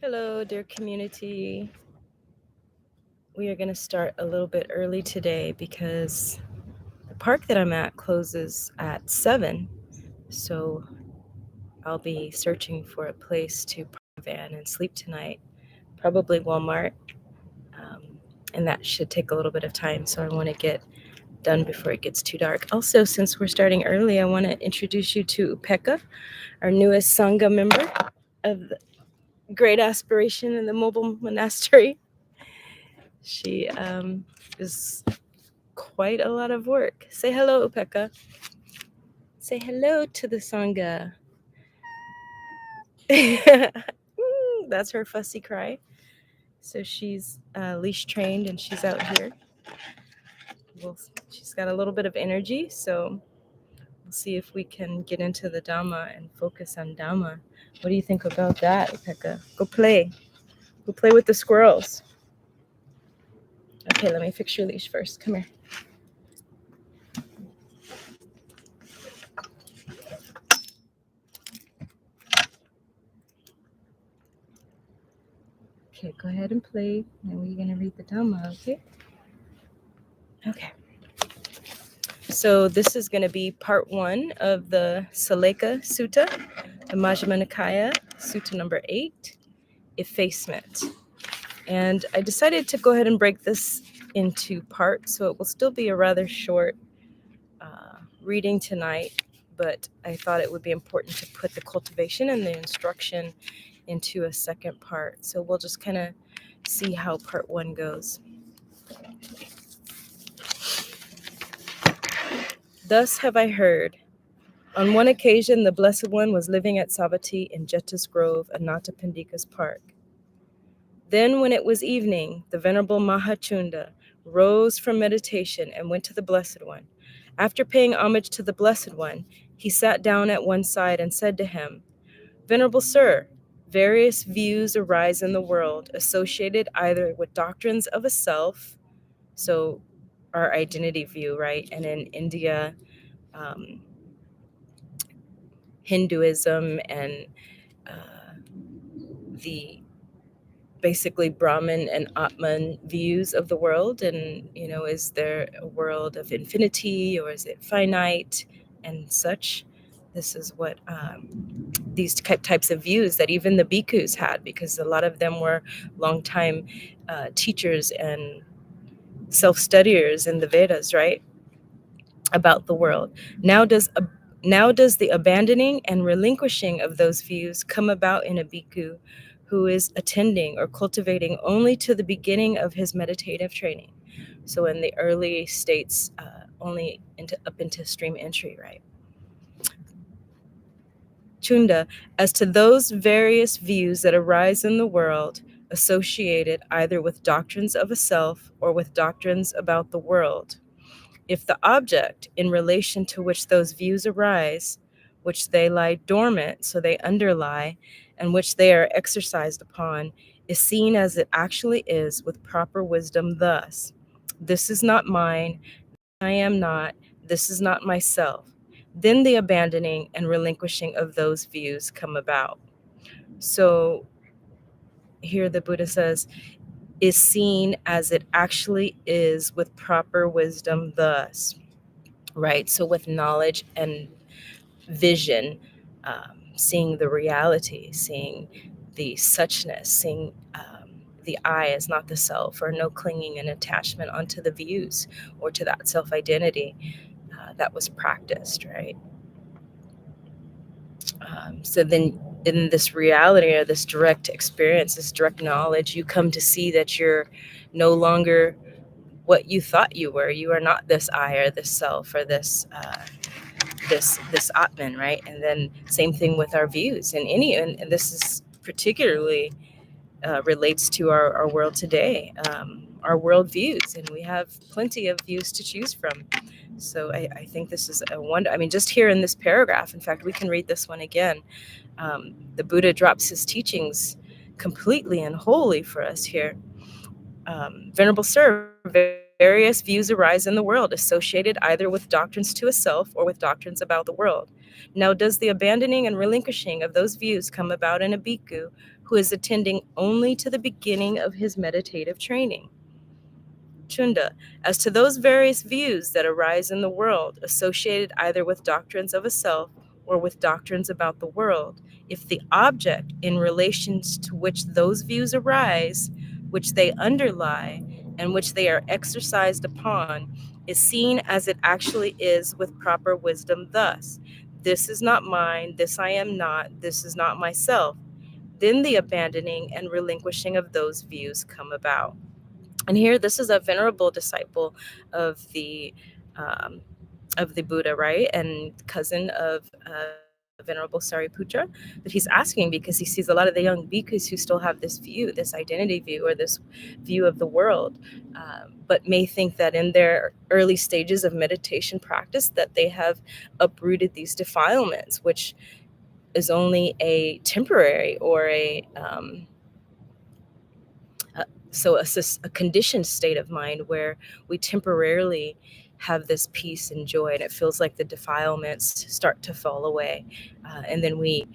Hello, dear community. We are going to start a little bit early today because the park that I'm at closes at 7. So I'll be searching for a place to park the van and sleep tonight, probably Walmart. And that should take a little bit of time. So I want to get done before it gets too dark. Also, since we're starting early, I want to introduce you to Upeka, our newest Sangha member of the Great Aspiration in the Mobile Monastery. She is quite a lot of work. Say hello, Upeka. Say hello to the Sangha. That's her fussy cry. So she's leash trained and she's out here. She's got a little bit of energy, so we'll see if we can get into the Dhamma and focus on Dhamma. What do you think about that, Upeka? Go play. Go play with the squirrels. Okay, let me fix your leash first. Come here. Okay, go ahead and play. And we're going to read the Dhamma, okay? Okay. So this is going to be part 1 of the Sallekha Sutta, the Majjhima Nikaya, Sutta number 8, Effacement. And I decided to go ahead and break this into parts, so it will still be a rather short reading tonight, but I thought it would be important to put the cultivation and the instruction into a second part. So we'll just kind of see how part 1 goes. Thus have I heard. On one occasion, the Blessed One was living at Savatthi in Jeta's Grove, Anathapindika's park. Then, when it was evening, the Venerable Mahachunda rose from meditation and went to the Blessed One. After paying homage to the Blessed One, he sat down at one side and said to him, Venerable Sir, various views arise in the world associated either with doctrines of a self, so our identity view, right? And in India, Hinduism and the basically Brahman and Atman views of the world. And, is there a world of infinity or is it finite and such? This is what these types of views that even the bhikkhus had, because a lot of them were longtime teachers and self-studiers in the Vedas, right? About the world. Now does the abandoning and relinquishing of those views come about in a bhikkhu who is attending or cultivating only to the beginning of his meditative training? So in the early states, only up into stream entry, right? Chunda, as to those various views that arise in the world, associated either with doctrines of a self or with doctrines about the world, if the object in relation to which those views arise, which they lie dormant, so they underlie, and which they are exercised upon, is seen as it actually is with proper wisdom thus: this is not mine, I am not, this is not myself. Then the abandoning and relinquishing of those views come about. So here the Buddha says, is seen as it actually is with proper wisdom thus. Right? So with knowledge and vision, seeing the reality, seeing the suchness, seeing the I as not the self, or no clinging and attachment onto the views or to that self-identity that was practiced, right? So then in this reality or this direct experience, this direct knowledge, you come to see that you're no longer what you thought you were. You are not this I or this self or this Atman, right? And then same thing with our views and this is particularly relates to our world today, our world views, and we have plenty of views to choose from. So I think this is a wonder. I mean, just here in this paragraph, in fact, we can read this one again. The Buddha drops his teachings completely and wholly for us here. Venerable Sir, various views arise in the world associated either with doctrines to a self or with doctrines about the world. Now, does the abandoning and relinquishing of those views come about in a bhikkhu who is attending only to the beginning of his meditative training? Chunda, as to those various views that arise in the world, associated either with doctrines of a self or with doctrines about the world, if the object in relation to which those views arise, which they underlie, and which they are exercised upon, is seen as it actually is with proper wisdom thus: this is not mine, this I am not, this is not myself, then the abandoning and relinquishing of those views come about. And here, this is a venerable disciple of the um, Buddha, right, and cousin of Venerable Sariputra. But he's asking because he sees a lot of the young bhikkhus who still have this view, this identity view, or this view of the world, but may think that in their early stages of meditation practice that they have uprooted these defilements, which is only a temporary or a conditioned state of mind where we temporarily have this peace and joy, and it feels like the defilements start to fall away, and then we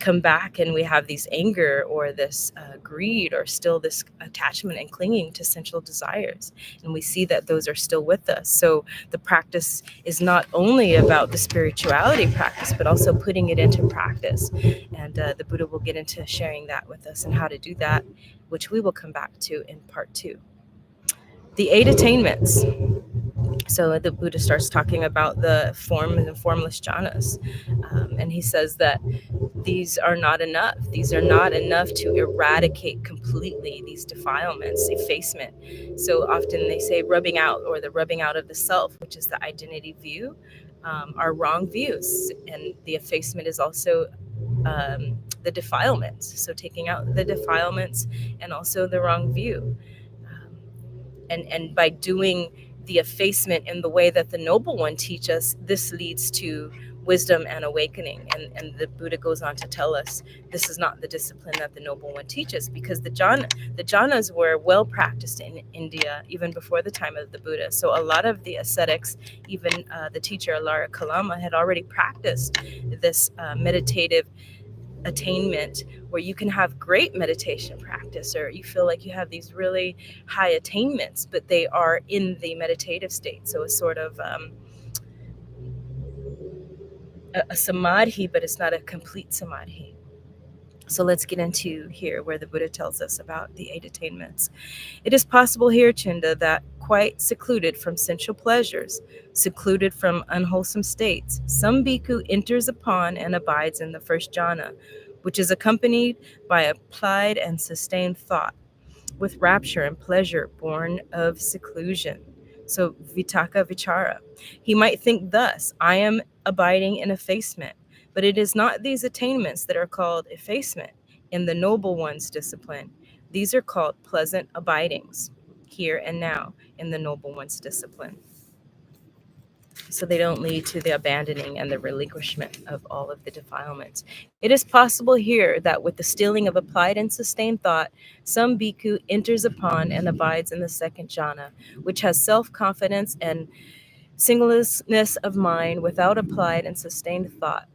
come back and we have these anger or this greed or still this attachment and clinging to sensual desires, and we see that those are still with us. So the practice is not only about the spirituality practice but also putting it into practice, and the Buddha will get into sharing that with us and how to do that, which we will come back to in part 2. The 8 attainments. So the Buddha starts talking about the form and the formless jhanas, and he says that these are not enough. These are not enough to eradicate completely these defilements, effacement. So often they say rubbing out, or the rubbing out of the self, which is the identity view, are wrong views. And the effacement is also the defilements. So taking out the defilements and also the wrong view. And by doing the effacement in the way that the Noble One teach us, this leads to wisdom and awakening. And the Buddha goes on to tell us this is not the discipline that the Noble One teaches, because the jhanas were well practiced in India even before the time of the Buddha. So a lot of the ascetics, even the teacher Alara Kalama, had already practiced this meditative attainment where you can have great meditation practice, or you feel like you have these really high attainments, but they are in the meditative state. So a sort of a samadhi, but it's not a complete samadhi. So let's get into here where the Buddha tells us about the 8 attainments. It is possible here, Chunda, that quite secluded from sensual pleasures, secluded from unwholesome states, some bhikkhu enters upon and abides in the first jhana, which is accompanied by applied and sustained thought, with rapture and pleasure born of seclusion. So vitaka vichara. He might think thus: I am abiding in effacement. But it is not these attainments that are called effacement in the Noble One's discipline. These are called pleasant abidings, here and now, in the Noble One's discipline. So they don't lead to the abandoning and the relinquishment of all of the defilements. It is possible here that with the stilling of applied and sustained thought, some bhikkhu enters upon and abides in the second jhana, which has self-confidence and singleness of mind without applied and sustained thought.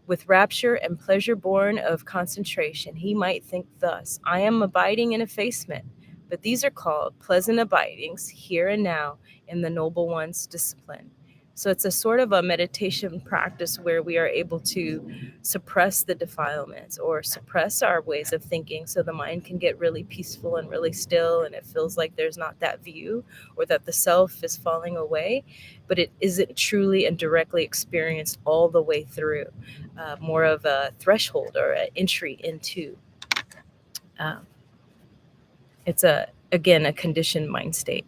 With rapture and pleasure born of concentration, he might think thus: I am abiding in effacement. But these are called pleasant abidings, here and now, in the Noble One's discipline. So it's a sort of a meditation practice where we are able to suppress the defilements or suppress our ways of thinking, so the mind can get really peaceful and really still, and it feels like there's not that view or that the self is falling away, but it isn't truly and directly experienced all the way through. More of a threshold or an entry into. Um, it's again a conditioned mind state.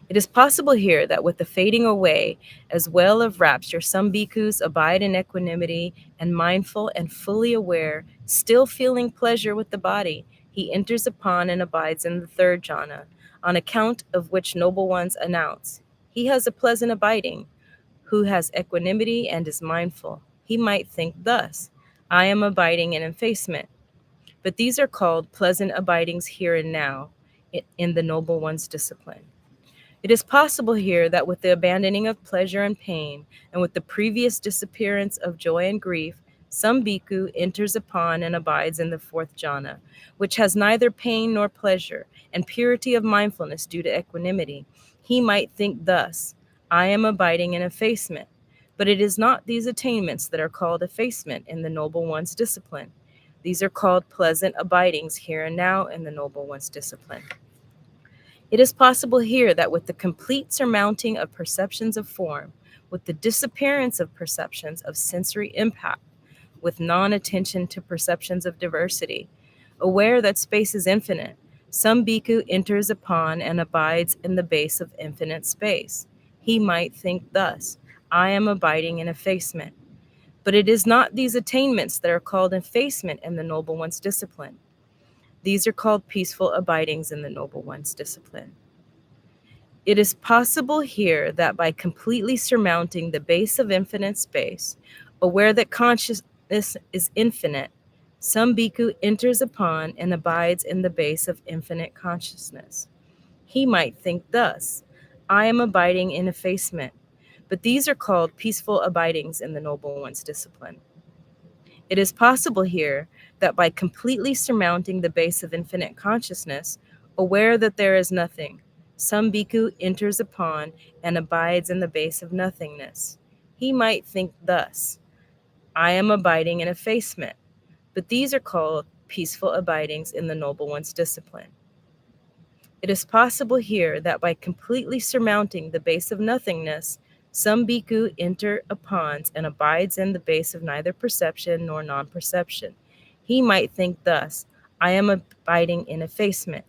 It is possible here that with the fading away as well of rapture, some bhikkhus abide in equanimity and mindful and fully aware, still feeling pleasure with the body. He enters upon and abides in the third jhana, on account of which Noble Ones announce: he has a pleasant abiding, who has equanimity and is mindful. He might think thus: I am abiding in effacement. But these are called pleasant abidings here and now in the Noble One's discipline. It is possible here that with the abandoning of pleasure and pain, and with the previous disappearance of joy and grief, some bhikkhu enters upon and abides in the fourth jhana, which has neither pain nor pleasure, and purity of mindfulness due to equanimity. He might think thus, I am abiding in effacement. But it is not these attainments that are called effacement in the Noble One's discipline. These are called pleasant abidings here and now in the Noble One's discipline. It is possible here that with the complete surmounting of perceptions of form, with the disappearance of perceptions of sensory impact, with non-attention to perceptions of diversity, aware that space is infinite, some bhikkhu enters upon and abides in the base of infinite space. He might think thus, I am abiding in effacement. But it is not these attainments that are called effacement in the Noble One's discipline. These are called peaceful abidings in the Noble One's discipline. It is possible here that by completely surmounting the base of infinite space, aware that consciousness is infinite, some bhikkhu enters upon and abides in the base of infinite consciousness. He might think thus, I am abiding in effacement, but these are called peaceful abidings in the Noble One's discipline. It is possible here that by completely surmounting the base of infinite consciousness, aware that there is nothing, some bhikkhu enters upon and abides in the base of nothingness. He might think thus, I am abiding in effacement, but these are called peaceful abidings in the Noble One's discipline. It is possible here that by completely surmounting the base of nothingness, some bhikkhu enter upon and abides in the base of neither perception nor non-perception. He might think thus, I am abiding in effacement.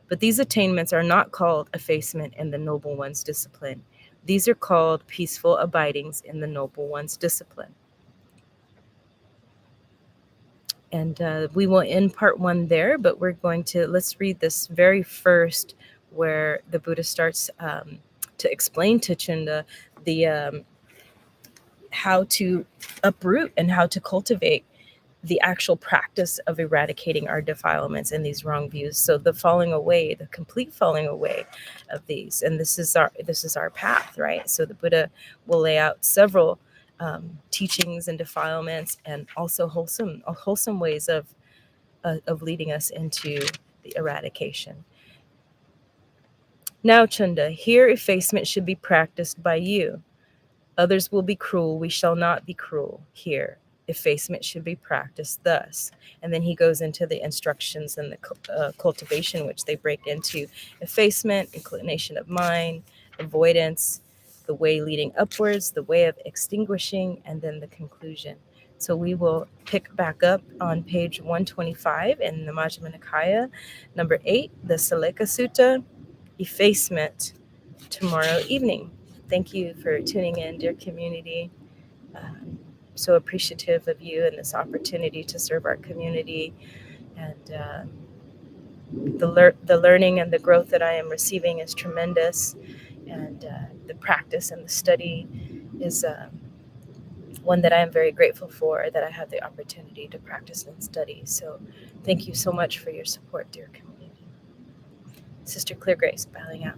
But these attainments are not called effacement in the Noble One's discipline. These are called peaceful abidings in the Noble One's discipline. And we will end part one there, but let's read this very first where the Buddha starts to explain to Chunda the how to uproot and how to cultivate the actual practice of eradicating our defilements and these wrong views. So the falling away, the complete falling away of these, and this is our path, right? So the Buddha will lay out several teachings and defilements, and also wholesome ways of leading us into the eradication. Now, Chunda, here effacement should be practiced by you. Others will be cruel. We shall not be cruel. Here, effacement should be practiced thus. And then he goes into the instructions and the cultivation, which they break into effacement, inclination of mind, avoidance, the way leading upwards, the way of extinguishing, and then the conclusion. So we will pick back up on page 125 in the Majjhima Nikaya, number 8, the Sallekha Sutta, effacement, tomorrow evening. Thank you for tuning in, dear community. So appreciative of you and this opportunity to serve our community, and the learning and the growth that I am receiving is tremendous, and the practice and the study is one that I am very grateful for, that I have the opportunity to practice and study. So thank you so much for your support, dear community. Sister Clear Grace, bowing out.